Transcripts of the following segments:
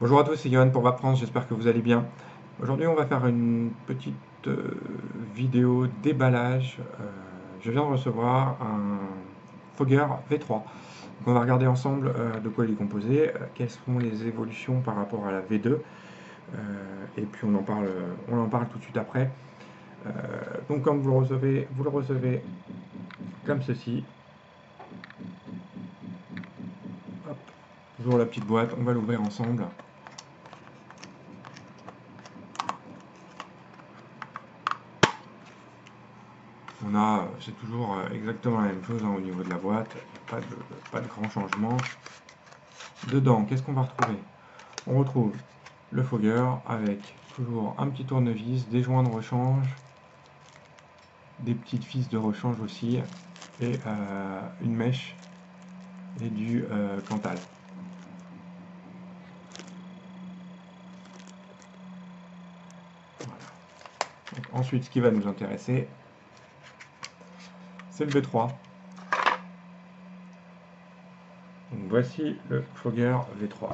Bonjour à tous, c'est Johan pour Wap France, j'espère que vous allez bien. Aujourd'hui, on va faire une petite vidéo déballage. Je viens de recevoir un Fogger V3. Donc on va regarder ensemble de quoi il est composé, quelles sont les évolutions par rapport à la V2, et puis on en parle tout de suite après. Donc quand vous le recevez comme ceci. Hop, toujours la petite boîte, on va l'ouvrir ensemble. C'est toujours exactement la même chose, hein, au niveau de la boîte, pas de grand changement. Dedans, qu'est-ce qu'on va retrouver? On retrouve le Fogger avec toujours un petit tournevis, des joints de rechange, des petites vis de rechange aussi, et une mèche et du Cantal. Voilà. Donc, ensuite, ce qui va nous intéresser, c'est le V3. Donc, voici le Fogger V3.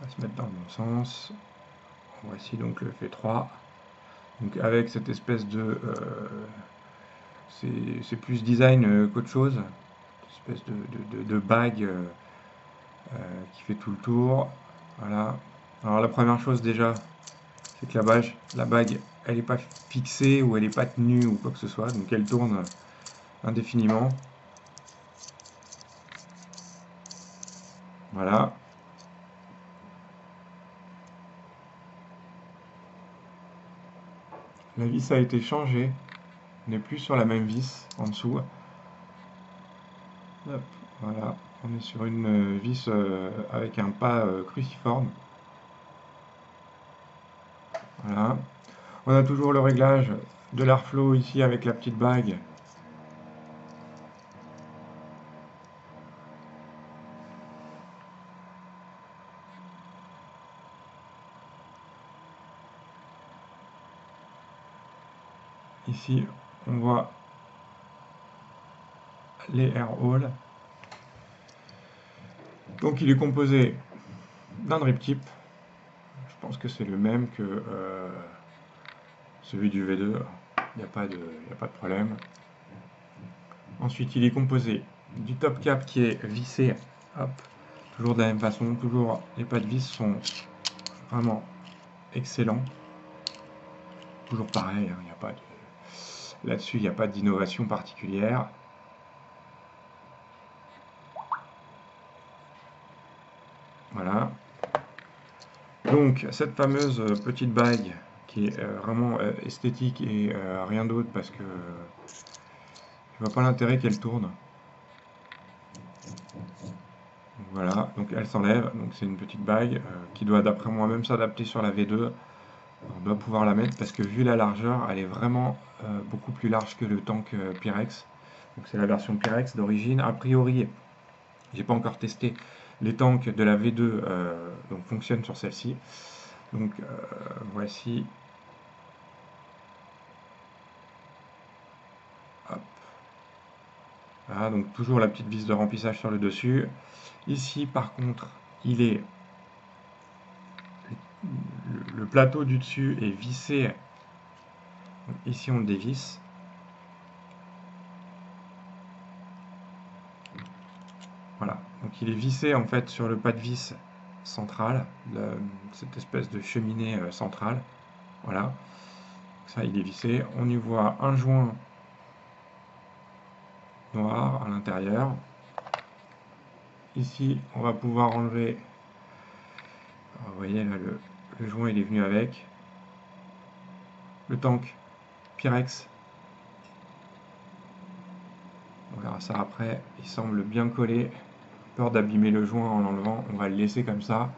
On va se mettre dans le bon sens. Voici donc le V3. Donc avec cette espèce de... c'est plus design qu'autre chose. Une espèce de bague qui fait tout le tour. Voilà. Alors la première chose déjà, c'est que la bague, elle n'est pas fixée ou elle n'est pas tenue ou quoi que ce soit. Donc elle tourne indéfiniment. Voilà. La vis a été changée. On n'est plus sur la même vis en dessous. Hop, voilà. On est sur une vis avec un pas cruciforme. Voilà. On a toujours le réglage de l'airflow ici avec la petite bague. Ici, on voit les air holes. Donc il est composé d'un drip tip. Je pense que c'est le même que celui du V2. Il n'y a pas de problème. Ensuite, il est composé du top cap qui est vissé. Hop, toujours de la même façon. Toujours, les pas de vis sont vraiment excellents. Toujours pareil, hein, y a pas de... là-dessus, il n'y a pas d'innovation particulière. Voilà. Donc, cette fameuse petite bague qui est vraiment esthétique et rien d'autre parce que je vois pas l'intérêt qu'elle tourne. Donc, voilà, donc elle s'enlève. Donc c'est une petite bague qui doit, d'après moi, même s'adapter sur la V2. On doit pouvoir la mettre parce que vu la largeur, elle est vraiment beaucoup plus large que le tank Pyrex. Donc c'est la version Pyrex d'origine. A priori, j'ai pas encore testé. Les tanks de la V2 donc fonctionnent sur celle-ci. Donc voici. Hop. Voilà, donc toujours la petite vis de remplissage sur le dessus. Ici, par contre, le plateau du dessus est vissé. Donc, ici, on le dévisse. Voilà, donc il est vissé en fait sur le pas de vis central, cette espèce de cheminée centrale. Voilà, ça il est vissé. On y voit un joint noir à l'intérieur. Ici, on va pouvoir enlever. Alors, vous voyez là, le joint il est venu avec. Le tank Pyrex. On verra ça après. Il semble bien collé. Peur d'abîmer le joint en l'enlevant. On va le laisser comme ça.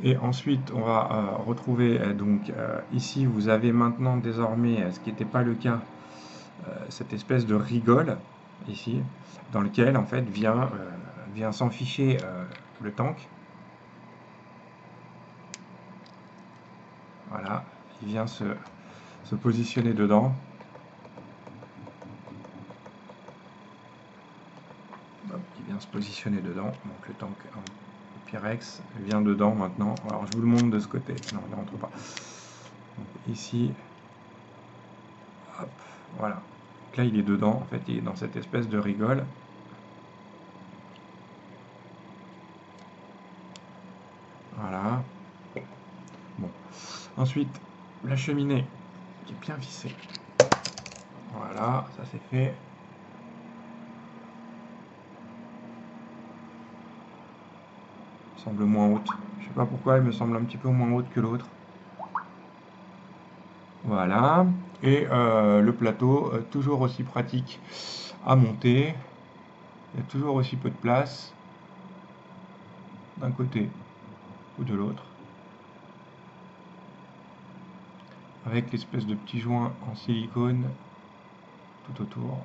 Et ensuite, on va retrouver donc ici, vous avez maintenant désormais, ce qui n'était pas le cas, cette espèce de rigole ici, dans lequel en fait vient s'enficher le tank. Voilà, il vient se positionner dedans. Hop, il vient se positionner dedans. Donc le tank en Pyrex vient dedans maintenant. Alors je vous le montre de ce côté. Non, il ne rentre pas. Donc, ici, hop, voilà. Donc là, il est dedans. En fait, il est dans cette espèce de rigole. Voilà. Bon. Ensuite, la cheminée qui est bien vissée. Voilà, ça c'est fait. Semble moins haute. Je sais pas pourquoi elle me semble un petit peu moins haute que l'autre. Voilà. Et le plateau, toujours aussi pratique à monter. Il y a toujours aussi peu de place d'un côté ou de l'autre. Avec l'espèce de petit joint en silicone tout autour.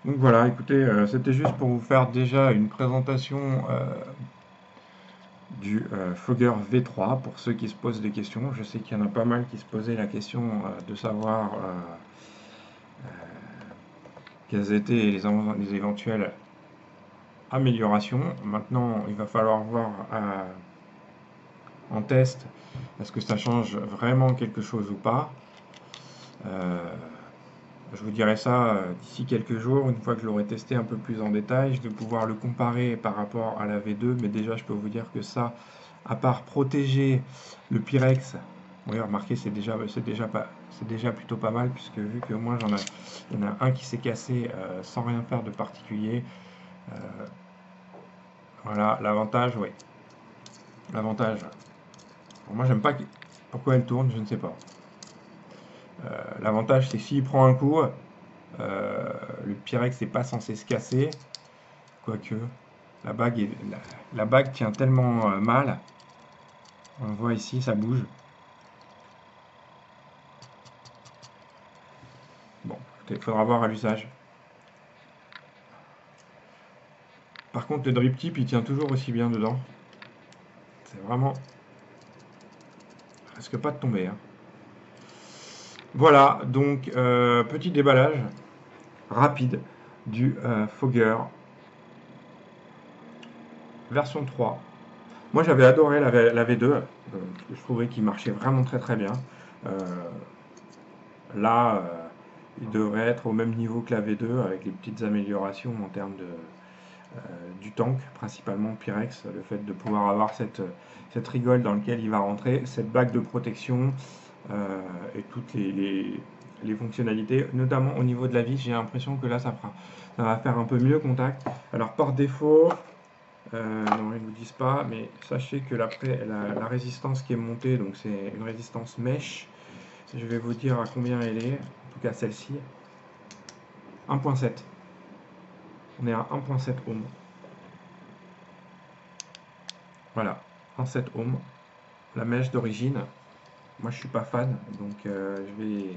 Donc voilà, écoutez, c'était juste pour vous faire déjà une présentation du Fogger V3 pour ceux qui se posent des questions. Je sais qu'il y en a pas mal qui se posaient la question de savoir quelles étaient les éventuelles améliorations. Maintenant, il va falloir voir en test est-ce que ça change vraiment quelque chose ou pas. Je vous dirai ça d'ici quelques jours, une fois que je l'aurai testé un peu plus en détail. Je vais pouvoir le comparer par rapport à la V2, mais déjà je peux vous dire que ça, à part protéger le Pyrex, oui, remarquez, c'est déjà plutôt pas mal, puisque vu que moi il y en a un qui s'est cassé sans rien faire de particulier. Voilà, l'avantage, oui. L'avantage, moi j'aime pas pourquoi elle tourne, je ne sais pas. L'avantage, c'est que s'il prend un coup, le Pyrex n'est pas censé se casser, quoique la bague tient tellement mal. On voit ici, ça bouge. Bon, il faudra voir à l'usage. Par contre, le drip tip, il tient toujours aussi bien dedans. C'est vraiment... risque pas de tomber. Hein. Voilà, donc petit déballage rapide du Fogger version 3. Moi j'avais adoré la V2, je trouvais qu'il marchait vraiment très bien. Là, il devrait être au même niveau que la V2 avec les petites améliorations en termes du tank, principalement Pyrex, le fait de pouvoir avoir cette rigole dans laquelle il va rentrer, cette bague de protection et toutes les fonctionnalités, notamment au niveau de la vis. J'ai l'impression que là ça va faire un peu mieux contact. Alors par défaut, non, ils ne vous disent pas, mais sachez que la résistance qui est montée, donc c'est une résistance mèche. Je vais vous dire à combien elle est, en tout cas celle-ci. 1.7. On est à 1.7 ohm. Voilà, 1.7 ohm. La mèche d'origine. Moi je suis pas fan, donc je vais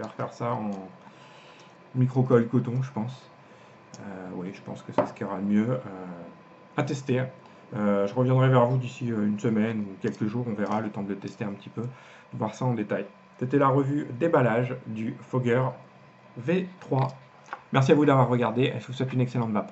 refaire ça en micro-colle coton, je pense. Oui, je pense que c'est ce qui aura le mieux à tester. Je reviendrai vers vous d'ici une semaine ou quelques jours, on verra, le temps de le tester un petit peu, de voir ça en détail. C'était la revue déballage du Fogger V3. Merci à vous d'avoir regardé et je vous souhaite une excellente map.